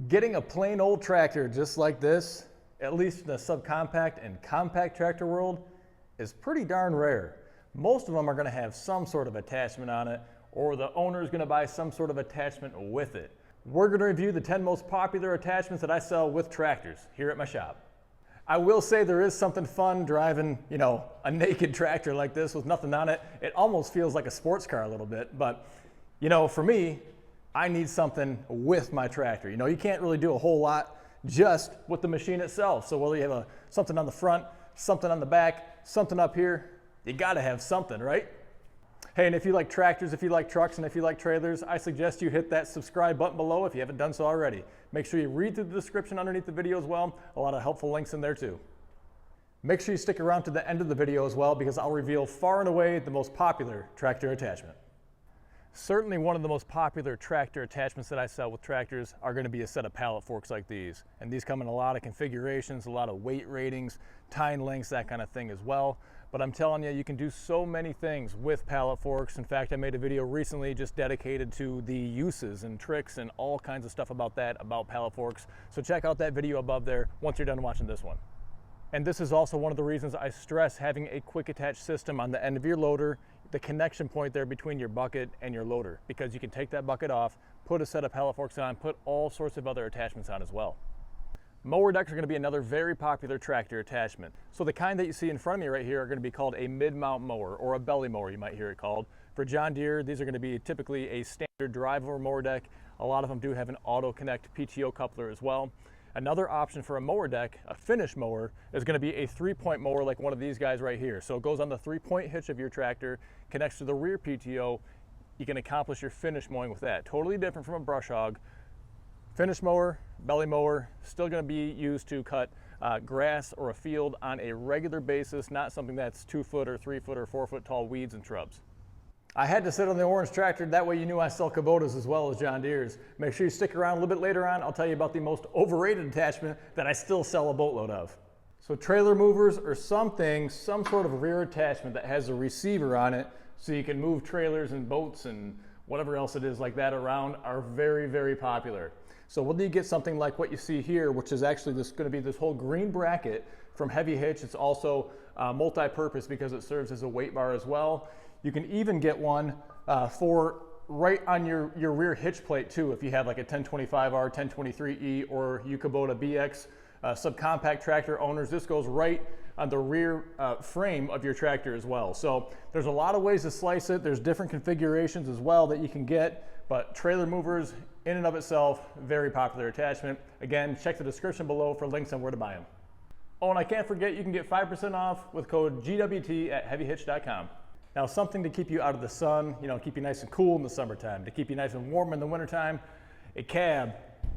Getting a plain old tractor just like this, at least in the subcompact and compact tractor world, is pretty darn rare. Most of them are going to have some sort of attachment on it, or the owner is going to buy some sort of attachment with it. We're going to review the 10 most popular attachments that I sell with tractors here at my shop. I will say there is something fun driving, a naked tractor like this with nothing on it. It almost feels like a sports car a little bit, but for me, I need something with my tractor. You can't really do a whole lot just with the machine itself. So whether you have something on the front, something on the back, something up here, you gotta have something, right? Hey, and if you like tractors, if you like trucks, and if you like trailers, I suggest you hit that subscribe button below if you haven't done so already. Make sure you read through the description underneath the video as well. A lot of helpful links in there too. Make sure you stick around to the end of the video as well, because I'll reveal far and away the most popular tractor attachment. Certainly one of the most popular tractor attachments that I sell with tractors are going to be a set of pallet forks like these. And these come in a lot of configurations, a lot of weight ratings, tine lengths, that kind of thing as well. But I'm telling you, you can do so many things with pallet forks. In fact, I made a video recently just dedicated to the uses and tricks and all kinds of stuff about that, about pallet forks. So check out that video above there once you're done watching this one. And this is also one of the reasons I stress having a quick attach system on the end of your loader, the connection point there between your bucket and your loader, because you can take that bucket off, put a set of pallet forks on, put all sorts of other attachments on as well. Mower decks are going to be another very popular tractor attachment. So the kind that you see in front of me right here are going to be called a mid-mount mower, or a belly mower, you might hear it called. For John Deere, these are going to be typically a standard drive-over mower deck. A lot of them do have an auto connect PTO coupler as well. Another option for a mower deck, a finish mower, is going to be a 3-point mower like one of these guys right here. So it goes on the 3-point hitch of your tractor, connects to the rear PTO. You can accomplish your finish mowing with that. Totally different from a brush hog. Finish mower, belly mower, still going to be used to cut grass or a field on a regular basis, not something that's 2-foot or 3-foot or 4-foot tall weeds and shrubs. I had to sit on the orange tractor, that way you knew I sell Kubotas as well as John Deere's. Make sure you stick around a little bit later on. I'll tell you about the most overrated attachment that I still sell a boatload of. So trailer movers or some sort of rear attachment that has a receiver on it so you can move trailers and boats and whatever else it is like that around are very, very popular. So whether you get something like what you see here, which is actually going to be this whole green bracket from Heavy Hitch. It's also multi-purpose because it serves as a weight bar as well. You can even get one for right on your rear hitch plate too, if you have like a 1025R, 1023E, or Kubota BX subcompact tractor owners. This goes right on the rear frame of your tractor as well. So there's a lot of ways to slice it. There's different configurations as well that you can get, but trailer movers in and of itself, very popular attachment. Again, check the description below for links on where to buy them. Oh, and I can't forget, you can get 5% off with code GWT at heavyhitch.com. Now, something to keep you out of the sun, keep you nice and cool in the summertime, to keep you nice and warm in the wintertime, a cab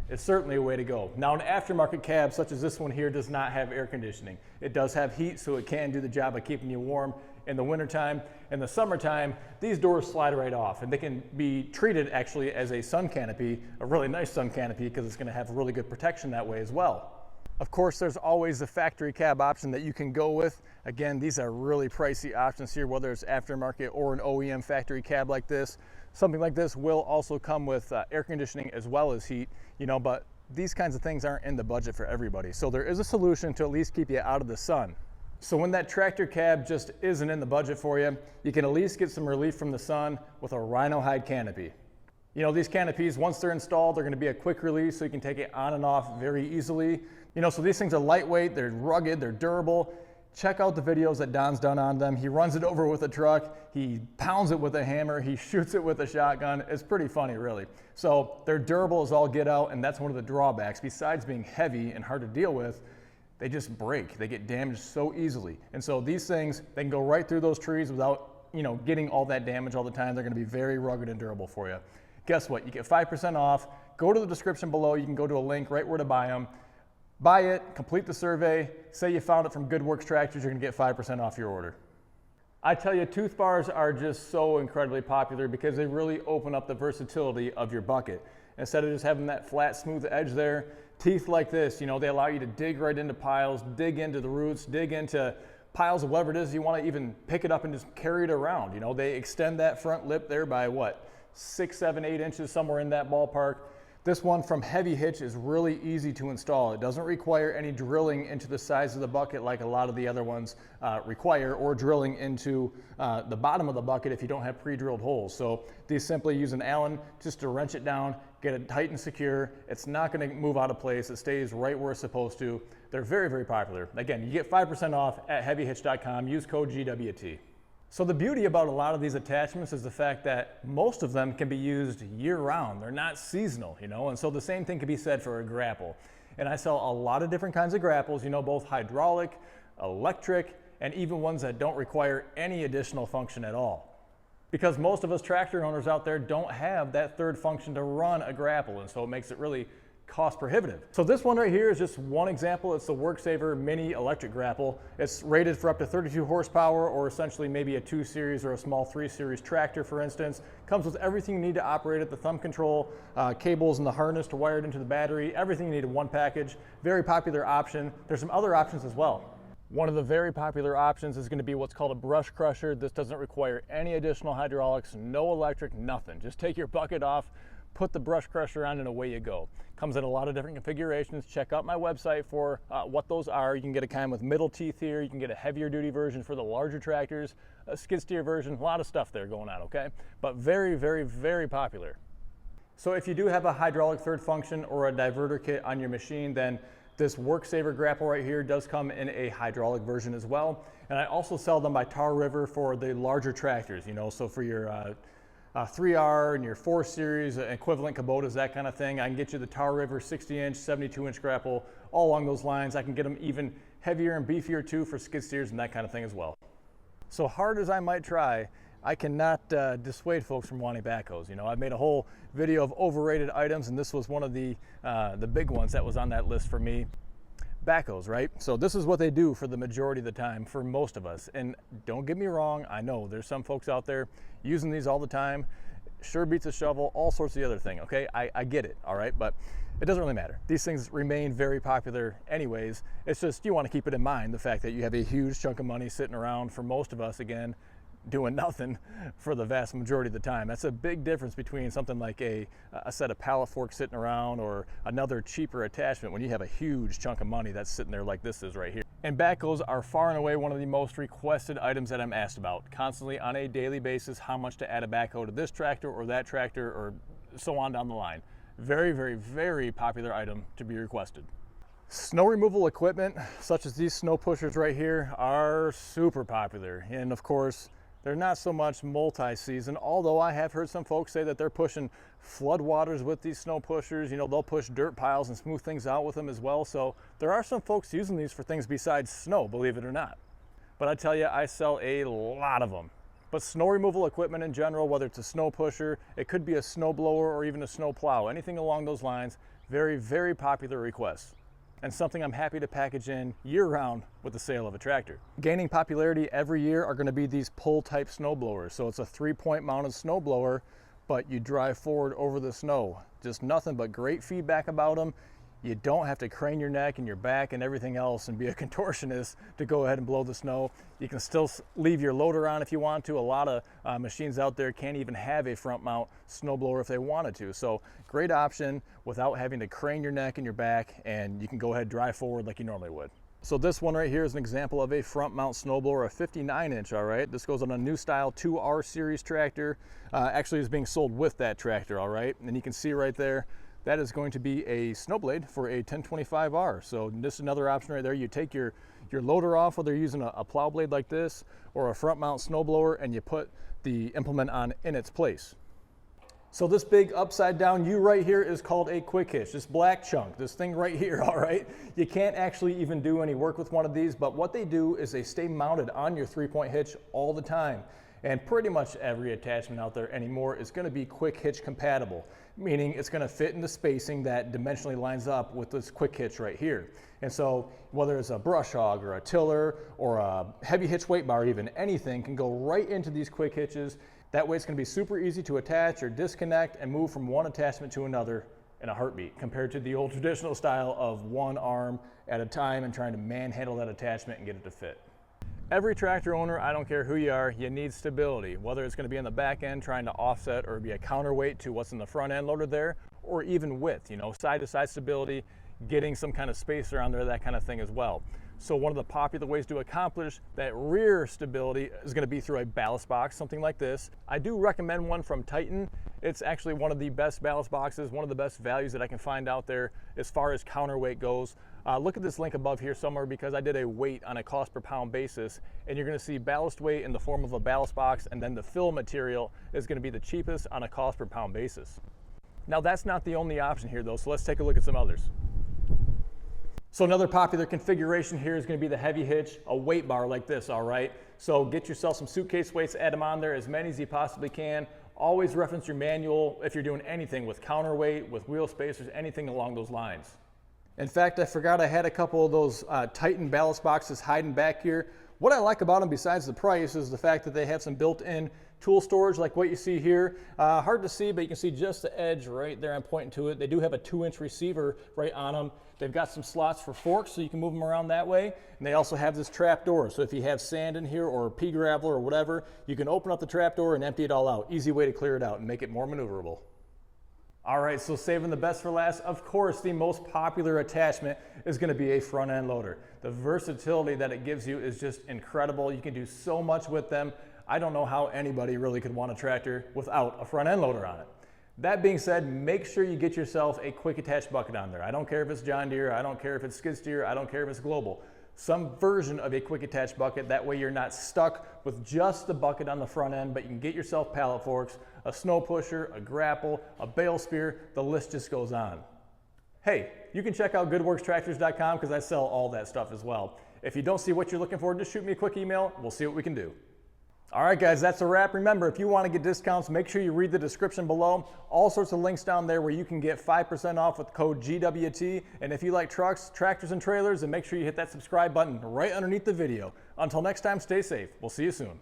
is certainly a way to go. Now, an aftermarket cab such as this one here does not have air conditioning. It does have heat, so it can do the job of keeping you warm in the wintertime. In the summertime, these doors slide right off, and they can be treated actually as a sun canopy, a really nice sun canopy, because it's going to have really good protection that way as well. Of course, there's always the factory cab option that you can go with. Again, these are really pricey options here, whether it's aftermarket or an OEM factory cab like this. Something like this will also come with air conditioning as well as heat, but these kinds of things aren't in the budget for everybody. So there is a solution to at least keep you out of the sun. So when that tractor cab just isn't in the budget for you, you can at least get some relief from the sun with a RhinoHide Canopy. These canopies, once they're installed, they're going to be a quick release, so you can take it on and off very easily. So these things are lightweight, they're rugged, they're durable. Check out the videos that Don's done on them. He runs it over with a truck, he pounds it with a hammer, he shoots it with a shotgun. It's pretty funny, really. So they're durable as all get out, and that's one of the drawbacks. Besides being heavy and hard to deal with, they just break. They get damaged so easily. And so these things, they can go right through those trees without, getting all that damage all the time. They're going to be very rugged and durable for you. Guess what? You get 5% off. Go to the description below. You can go to a link right where to buy them. Buy it, complete the survey, say you found it from Good Works Tractors, you're going to get 5% off your order. I tell you, tooth bars are just so incredibly popular because they really open up the versatility of your bucket. Instead of just having that flat, smooth edge there, teeth like this, they allow you to dig right into piles, dig into the roots, dig into piles of whatever it is you want to even pick it up and just carry it around. They extend that front lip there by what? 6, 7, 8 inches, somewhere in that ballpark. This one from Heavy Hitch is really easy to install. It doesn't require any drilling into the sides of the bucket like a lot of the other ones require, or drilling into the bottom of the bucket if you don't have pre-drilled holes. So these simply use an Allen just to wrench it down, get it tight and secure. It's not going to move out of place. It stays right where it's supposed to. They're very, very popular. Again, you get 5% off at heavyhitch.com. Use code GWT. So the beauty about a lot of these attachments is the fact that most of them can be used year-round. They're not seasonal, you know, and so the same thing can be said for a grapple. And I sell a lot of different kinds of grapples, you know, both hydraulic, electric, and even ones that don't require any additional function at all. Because most of us tractor owners out there don't have that third function to run a grapple, and so it makes it really cost prohibitive. So this one right here is just one example. It's the WorkSaver Mini Electric Grapple. It's rated for up to 32 horsepower, or essentially maybe a 2 Series or a small 3 Series tractor, for instance. Comes with everything you need to operate it, the thumb control, cables and the harness to wire it into the battery, everything you need in one package. Very popular option. There's some other options as well. One of the very popular options is going to be what's called a brush crusher. This doesn't require any additional hydraulics, no electric, nothing. Just take your bucket off, put the brush crusher on, and away you go. Comes in a lot of different configurations. Check out my website for what those are. You can get a kind with middle teeth here. You can get a heavier duty version for the larger tractors, a skid steer version, a lot of stuff there going on, okay? But very, very, very popular. So if you do have a hydraulic third function or a diverter kit on your machine, then this WorkSaver grapple right here does come in a hydraulic version as well. And I also sell them by Tar River for the larger tractors, you know, so for your 3R and your 4 Series equivalent Kubotas, that kind of thing. I can get you the Tar River 60-inch, 72-inch grapple, all along those lines. I can get them even heavier and beefier too for skid steers and that kind of thing as well. So hard as I might try, I cannot dissuade folks from wanting backhoes. You know, I've made a whole video of overrated items, and this was one of the big ones that was on that list for me. Backhoes, right? So this is what they do for the majority of the time for most of us. And don't get me wrong, I know there's some folks out there using these all the time. Sure beats a shovel, all sorts of the other thing, okay? I get it, all right? But it doesn't really matter. These things remain very popular anyways. It's just you want to keep it in mind, the fact that you have a huge chunk of money sitting around for most of us, again, doing nothing for the vast majority of the time. That's a big difference between something like a set of Pallet Forks sitting around or another cheaper attachment when you have a huge chunk of money that's sitting there like this is right here. And backhoes are far and away one of the most requested items that I'm asked about constantly on a daily basis, how much to add a backhoe to this tractor or that tractor or so on down the line. Very, very, very popular item to be requested. Snow removal equipment, such as these snow pushers right here, are super popular. And of course, they're not so much multi-season, although I have heard some folks say that they're pushing floodwaters with these snow pushers. You know, they'll push dirt piles and smooth things out with them as well. So there are some folks using these for things besides snow, believe it or not. But I tell you, I sell a lot of them. But snow removal equipment in general, whether it's a snow pusher, it could be a snow blower or even a snow plow, anything along those lines, very, very popular requests. And something I'm happy to package in year-round with the sale of a tractor. Gaining popularity every year are going to be these pull-type snow blowers. So it's a 3-point mounted snow blower, but you drive forward over the snow. Just nothing but great feedback about them. You don't have to crane your neck and your back and everything else and be a contortionist to go ahead and blow the snow. You can still leave your loader on if you want to. A lot of machines out there can't even have a front mount snow blower if they wanted to. So great option without having to crane your neck and your back, and you can go ahead and drive forward like you normally would. So this one right here is an example of a front mount snowblower, a 59-inch, all right? This goes on a new style 2R series tractor. Actually is being sold with that tractor, all right? And you can see right there, that is going to be a snow blade for a 1025R. So this is another option right there. You take your loader off, whether you're using a plow blade like this or a front mount snowblower, and you put the implement on in its place. So this big upside down U right here is called a quick hitch, this black chunk, this thing right here, all right? You can't actually even do any work with one of these, but what they do is they stay mounted on your 3-point hitch all the time. And pretty much every attachment out there anymore is going to be quick hitch compatible, meaning it's going to fit in the spacing that dimensionally lines up with this quick hitch right here. And so whether it's a brush hog or a tiller or a heavy hitch weight bar, even anything can go right into these quick hitches. That way it's going to be super easy to attach or disconnect and move from one attachment to another in a heartbeat, compared to the old traditional style of one arm at a time and trying to manhandle that attachment and get it to fit. Every tractor owner, I don't care who you are, you need stability, whether it's going to be on the back end trying to offset or be a counterweight to what's in the front end loaded there, or even width, you know, side to side stability, getting some kind of space around there, that kind of thing as well. So one of the popular ways to accomplish that rear stability is going to be through a ballast box, something like this. I do recommend one from Titan. It's actually one of the best ballast boxes, one of the best values that I can find out there as far as counterweight goes. Look at this link above here somewhere, because I did a weight on a cost per pound basis, and you're going to see ballast weight in the form of a ballast box, and then the fill material is going to be the cheapest on a cost per pound basis. Now that's not the only option here though, so let's take a look at some others. So another popular configuration here is going to be the heavy hitch, a weight bar like this, all right? So get yourself some suitcase weights, add them on there, as many as you possibly can. Always reference your manual if you're doing anything with counterweight, with wheel spacers, anything along those lines. In fact, I forgot I had a couple of those Titan ballast boxes hiding back here. What I like about them, besides the price, is the fact that they have some built-in tool storage like what you see here. Hard to see, but you can see just the edge right there. I'm pointing to it. They do have a 2-inch receiver right on them. They've got some slots for forks so you can move them around that way. And they also have this trap door. So if you have sand in here or pea gravel or whatever, you can open up the trap door and empty it all out. Easy way to clear it out and make it more maneuverable. All right, so saving the best for last, of course, the most popular attachment is going to be a front end loader. The versatility that it gives you is just incredible. You can do so much with them. I don't know how anybody really could want a tractor without a front end loader on it. That being said, make sure you get yourself a quick attach bucket on there. I don't care if it's John Deere, I don't care if it's skid steer, I don't care if it's Global. Some version of a quick attach bucket, that way you're not stuck with just the bucket on the front end, but you can get yourself pallet forks, a snow pusher, a grapple, a bale spear, the list just goes on. Hey, you can check out goodworkstractors.com because I sell all that stuff as well. If you don't see what you're looking for, just shoot me a quick email, we'll see what we can do. All right, guys, that's a wrap. Remember, if you want to get discounts, make sure you read the description below. All sorts of links down there where you can get 5% off with code GWT. And if you like trucks, tractors, and trailers, then make sure you hit that subscribe button right underneath the video. Until next time, stay safe. We'll see you soon.